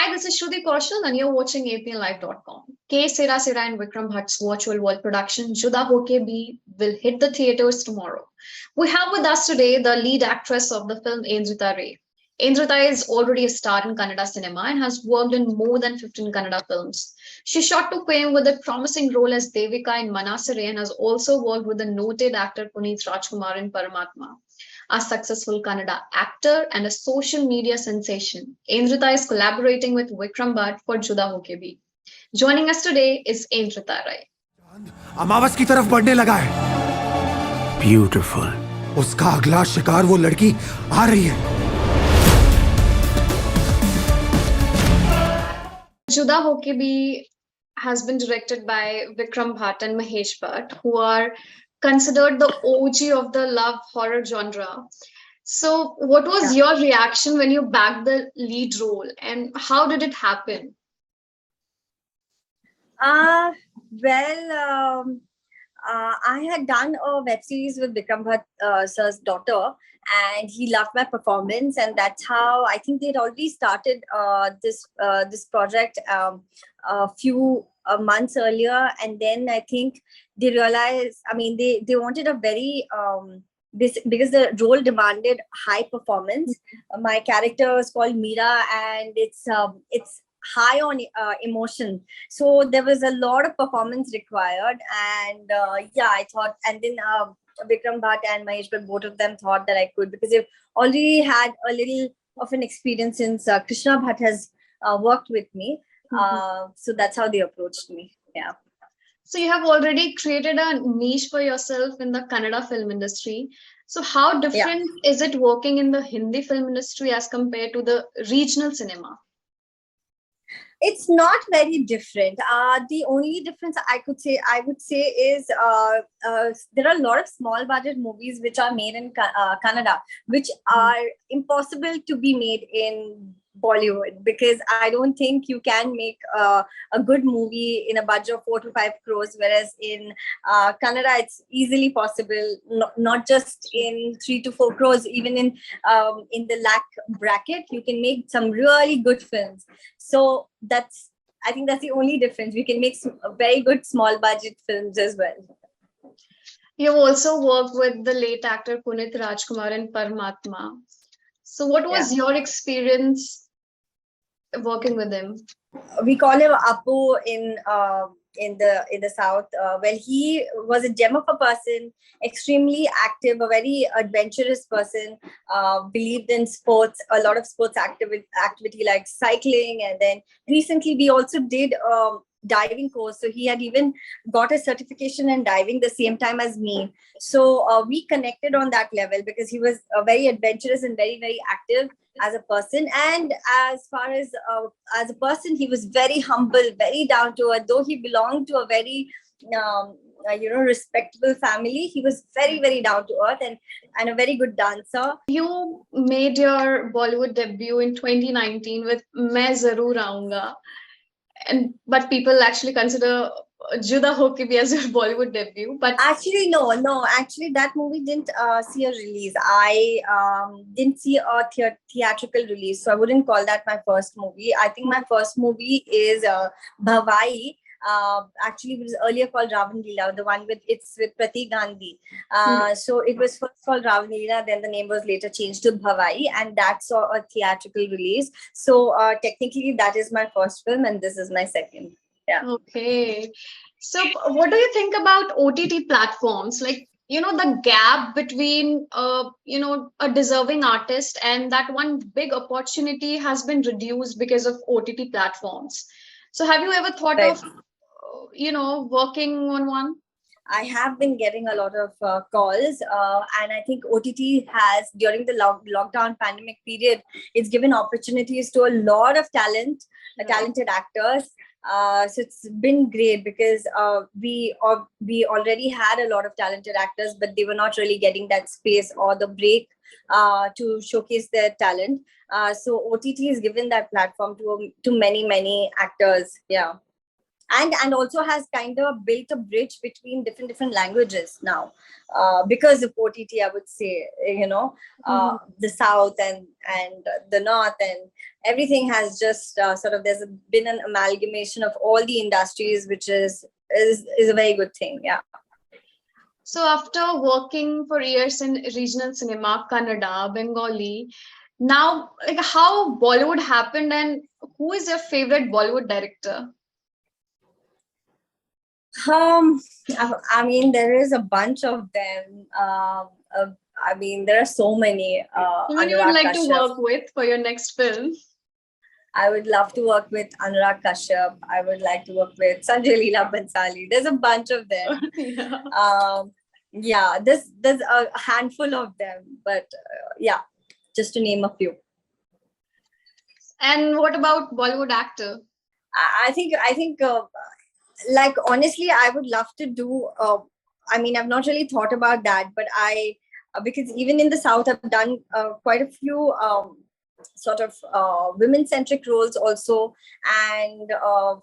Hi, this is Shruti Kaushal and you're watching APNLive.com. K. Sera Sera and Vikram Bhatt's virtual world production Judaa Hoke Bhi will hit the theatres tomorrow. We have with us today the lead actress of the film, Aindrita Ray. Aindrita is already a star in Kannada cinema and has worked in more than 15 Kannada films. She shot to fame with a promising role as Devika in Manasare and has also worked with the noted actor Puneet Rajkumar in Paramatma. A successful Kannada actor and a social media sensation, Aindrita is collaborating with Vikram Bhatt for Judaa Hoke Bhi. Joining us today is Aindrita Ray. अमावस की तरफ बढ़ने लगा है. Beautiful. उसका अगला शिकार वो लड़की आ रही है. Judaa Hoke Bhi has been directed by Vikram Bhatt and Mahesh Bhatt, who are considered the OG of the love horror genre. So what was your reaction when you bagged the lead role and how did it happen? I had done a web series with Vikram Bhatt sir's daughter, and he loved my performance, and that's how I think they'd already started this project a few months earlier, and then I think they realized, they wanted a very because the role demanded high performance. My character is called Meera, and it's high on emotion, so there was a lot of performance required, and I thought, and then Vikram Bhatt and Mahesh Bhatt, both of them thought that I could, because they've already had a little of an experience since Krishna Bhatt has worked with me. So that's how they approached me. Yeah. So you have already created a niche for yourself in the Kannada film industry. So how different is it working in the Hindi film industry as compared to the regional cinema? It's not very different. The only difference I would say is there are a lot of small budget movies which are made in Kannada, which are impossible to be made in Bollywood, because I don't think you can make a good movie in a budget of 4 to 5 crores, whereas in Kannada it's easily possible, not just in 3 to 4 crores, even in the lakh bracket, you can make some really good films. So I think that's the only difference. We can make some very good small budget films as well. You've also worked with the late actor Puneet Rajkumar in Paramatma. So what was your experience working with him? We call him Apu in the South. Well, he was a gem of a person, extremely active, a very adventurous person, believed in sports, a lot of sports activity like cycling. And then recently we also did diving course, so he had even got a certification in diving the same time as me. So we connected on that level, because he was very adventurous and very, very active as a person, and as far as a person, he was very humble, very down to earth. Though he belonged to a very respectable family, he was very, very down to earth and a very good dancer. You made your Bollywood debut in 2019 with Main Zarur Aaunga. But people actually consider Judaa Hoke Bhi as your Bollywood debut. But actually, no. Actually, that movie didn't see a release. I didn't see a theatrical release, so I wouldn't call that my first movie. I think my first movie is Bhavai. Actually, it was earlier called Ravan Leela, the one with Pratik Gandhi. So it was first called Ravan Leela, then the name was later changed to Bhavai, and that saw a theatrical release. So technically, that is my first film, and this is my second. Yeah. Okay. So what do you think about OTT platforms? Like, the gap between, a deserving artist and that one big opportunity has been reduced because of OTT platforms. So have you ever thought of, working on one? I have been getting a lot of calls, and I think OTT has, during the lockdown pandemic period, it's given opportunities to a lot of talented actors. So it's been great, because we already had a lot of talented actors, but they were not really getting that space or the break to showcase their talent. So OTT has given that platform to many actors. Yeah. And also has kind of built a bridge between different languages now, because of OTT. I would say, the South and the North and everything has just been an amalgamation of all the industries, which is a very good thing. Yeah. So after working for years in regional cinema, Kannada, Bengali, now like how Bollywood happened, and who is your favorite Bollywood director? I mean, there is a bunch of them. I mean, there are so many. Who would you Anurag like to Kashyap. work with for your next film? I would love to work with Anurag Kashyap. I would like to work with Sanjay Leela Bhansali. There's a bunch of them. Yeah. Yeah, there's a handful of them, but yeah, just to name a few. And what about Bollywood actor? I think like honestly, I would love to do. I mean, I've not really thought about that, but because even in the South, I've done quite a few women-centric roles also, and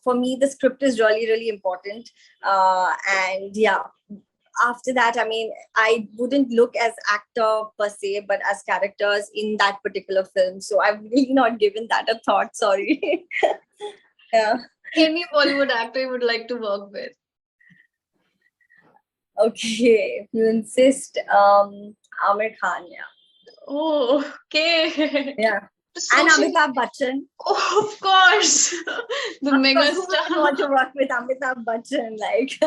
for me, the script is really, really important. And yeah, after that, I mean, I wouldn't look as actor per se, but as characters in that particular film. So I've really not given that a thought. Sorry. Yeah. Any Bollywood actor you would like to work with? Okay, if you insist, Amir Khan, yeah. Oh, okay. Yeah. So And Amitabh Bachchan. Oh, of course. The mega Who would star. want to work with Amitabh Bachchan? Like,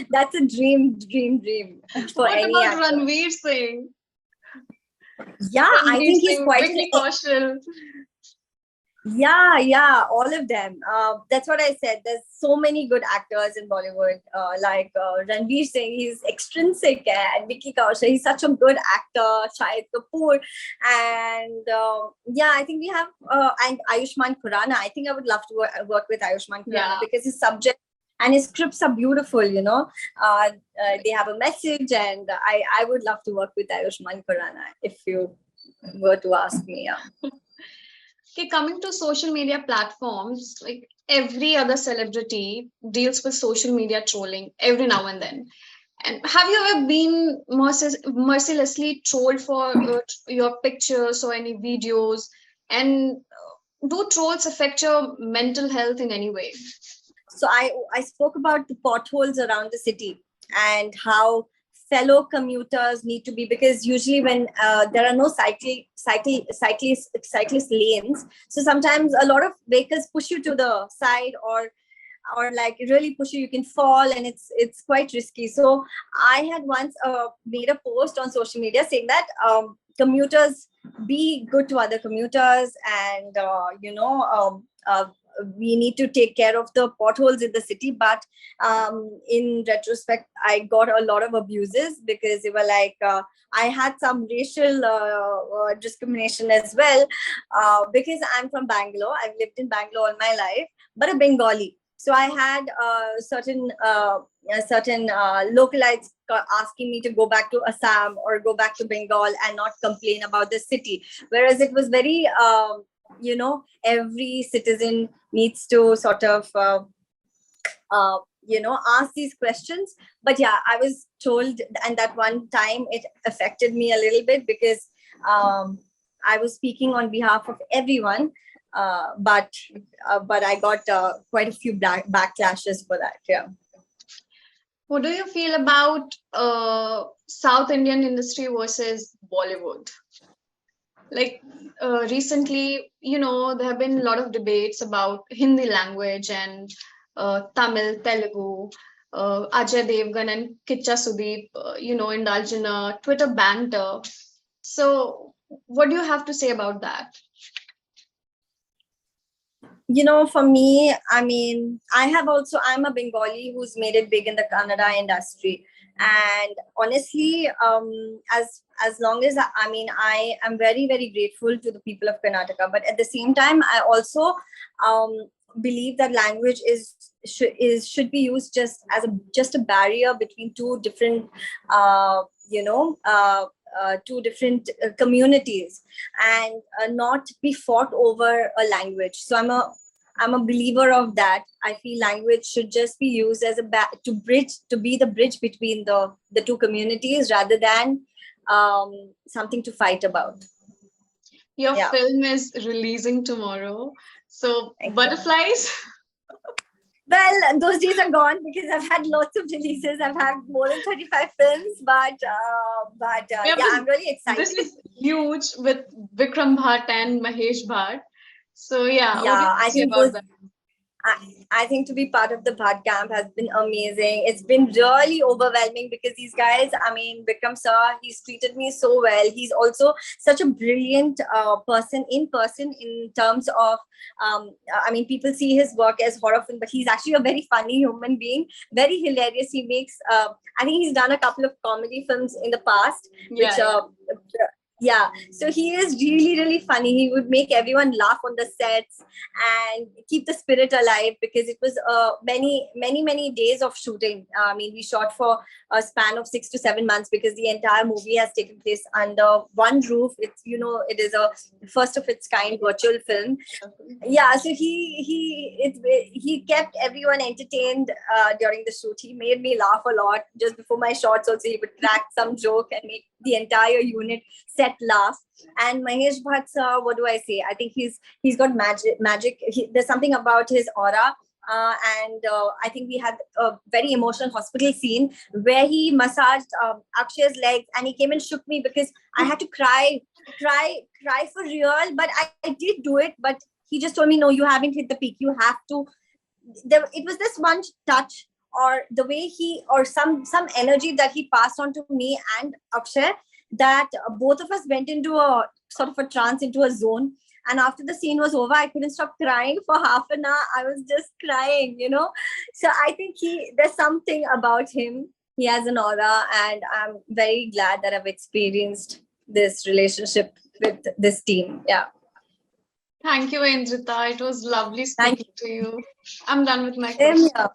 that's a dream for What any about actor. Ranveer Singh? Yeah, I Ranveer think he's Singh, quite Vicky Kaushal. Yeah, all of them. That's what I said. There's so many good actors in Bollywood, like Ranveer Singh. He's extrinsic, and Vicky Kaushal. He's such a good actor. Shahid Kapoor, and yeah, I think we have and Ayushmann Khurrana. I think I would love to work with Ayushmann Khurrana because his subject and his scripts are beautiful. You know, they have a message, and I would love to work with Ayushmann Khurrana if you were to ask me. Yeah. Okay, coming to social media platforms, like every other celebrity deals with social media trolling every now and then. And have you ever been mercilessly trolled for your pictures or any videos? And do trolls affect your mental health in any way? So I spoke about the potholes around the city and how fellow commuters need to be, because usually when there are no cyclist lanes, so sometimes a lot of vehicles push you to the side or like really push you, you can fall, and it's quite risky. So I had once made a post on social media saying that commuters, be good to other commuters, and we need to take care of the potholes in the city. But in retrospect, I got a lot of abuses because they were like, I had some racial discrimination as well, because I'm from Bangalore. I've lived in Bangalore all my life, but a Bengali. So I had certain localites asking me to go back to Assam or go back to Bengal and not complain about the city. Whereas it was very, every citizen needs to sort of, ask these questions. But yeah, I was told, and that one time it affected me a little bit because I was speaking on behalf of everyone. But I got quite a few backlashes for that. Yeah. What do you feel about South Indian industry versus Bollywood? Like recently, there have been a lot of debates about Hindi language and Tamil, Telugu. Ajay Devgan and Kicha Sudeep, indulge in a Twitter banter. So, what do you have to say about that? For me, I mean, I'm a Bengali who's made it big in the Kannada industry. And honestly, as long as I am very, very grateful to the people of Karnataka. But at the same time, I also believe that language should be used just a barrier between two different communities, and not be fought over a language. So I'm a believer of that. I feel language should just be used as to be the bridge between the two communities rather than something to fight about. Your Yeah. film is releasing tomorrow. So, Thank you. butterflies? Well, those days are gone because I've had lots of releases. I've had more than 35 films, but Yeah, yeah, but I'm really excited. this is huge with Vikram Bhatt and Mahesh Bhatt. So, yeah, what do you Yeah, have to I say think about that? I think to be part of the Bhatt camp has been amazing. It's been really overwhelming because these guys, I mean, Vikram sir, he's treated me so well. He's also such a brilliant person in terms of, I mean, people see his work as horror film, but he's actually a very funny human being, very hilarious. He makes, I think he's done a couple of comedy films in the past, which yeah, so he is really, really funny. He would make everyone laugh on the sets and keep the spirit alive because it was many days of shooting. I mean, we shot for a span of 6 to 7 months because the entire movie has taken place under one roof. It's, you know, it is a first of its kind virtual film. Yeah, so he kept everyone entertained during the shoot. He made me laugh a lot. Just before my shots also, he would crack some joke and make the entire unit set laugh. And Mahesh Bhatt sir, what do I say? I think he's got magic. There's something about his aura. And I think we had a very emotional hospital scene where he massaged Akshay's legs and he came and shook me because I had to cry for real. But I did do it. But he just told me, no, you haven't hit the peak. You have to. It was this one touch or the way he or some energy that he passed on to me and Akshay that both of us went into a sort of a trance, into a zone. And after the scene was over, I couldn't stop crying for half an hour. I was just crying, you know. So I think there's something about him. He has an aura, and I'm very glad that I've experienced this relationship with this team. Yeah. Thank you, Aindrita. It was lovely Thank speaking to you. I'm done with my Same questions. here.